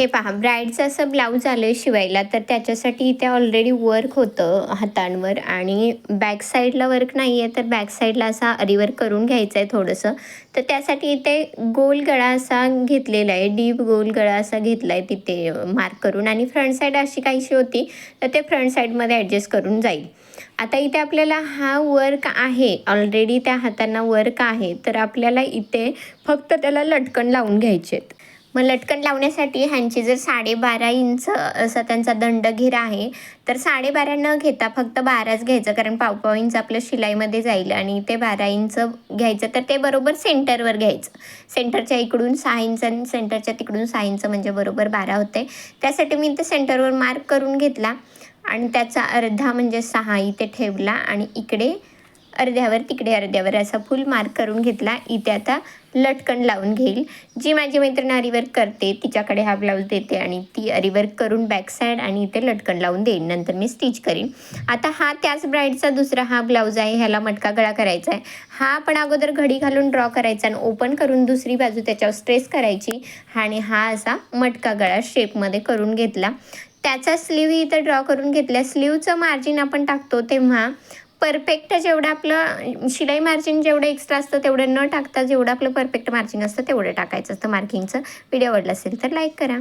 हे पहा, ब्राईडचं असं ब्लाऊज आलं आहे शिवायला, तर त्याच्यासाठी इथे ऑलरेडी वर्क होतं हातांवर आणि बॅक साईडला वर्क नाही आहे, तर बॅक साईडला असा अरीवर्क करून घ्यायचं आहे थोडंसं. तर त्यासाठी इथे गोल गळा असा घेतलेला आहे, डीप गोल गळा असा घेतला आहे तिथे मार्क करून, आणि फ्रंट साईड अशी काहीशी होती, तर ते फ्रंट साईडमध्ये ॲडजस्ट करून जाईल. आता इथे आपल्याला हा वर्क आहे, ऑलरेडी त्या हातांना वर्क आहे, तर आपल्याला इथे फक्त त्याला लटकन लावून घ्यायचे आहेत. मग लटकन लावण्यासाठी ह्यांची जर 12.5 इंच असा त्यांचा दंडघेर आहे, तर 12.5 न घेता फक्त 12च घ्यायचं, कारण पाव इंच आपलं शिलाईमध्ये जाईल आणि ते 12 इंच घ्यायचं. तर ते बरोबर सेंटरवर घ्यायचं. सेंटरच्या इकडून 6 इंच आणि सेंटरच्या तिकडून 6 इंच म्हणजे बरोबर 12 होते. त्यासाठी मी इथे सेंटरवर मार्क करून घेतला आणि त्याचा अर्धा म्हणजे 6 इथे ठेवला आणि इकडे अर्ध्यावर तिकडे अर्ध्यावर असा फुल मार्क करून घेतला. इथे आता लटकन लावून घेईल. जी माझी मैत्रीण अरीवर्क करते तिच्याकडे हा ब्लाऊज देते आणि ती अरीवर्क करून बॅक साईड आणि इथे लटकन लावून देईन. नंतर मी स्टिच करीन. आता हा त्याच ब्राईडचा दुसरा हा ब्लाऊज आहे, ह्याला मटका गळा करायचा आहे. हा आपण अगोदर घडी घालून ड्रॉ करायचा आणि ओपन करून दुसरी बाजू त्याच्यावर स्ट्रेस करायची आणि हा असा मटका गळा शेपमध्ये करून घेतला. त्याचा स्लीव इथं ड्रॉ करून घेतला. स्लीवचं मार्जिन आपण टाकतो तेव्हा परफेक्ट जेवढं आपलं शिलाई मार्जिन जेवढं एक्स्ट्रा असतं तेवढं न टाकता जेवढं आपलं परफेक्ट मार्जिन असतं तेवढं टाकायचं असतं मार्किंगचं. व्हिडिओ आवडला असेल तर लाईक करा.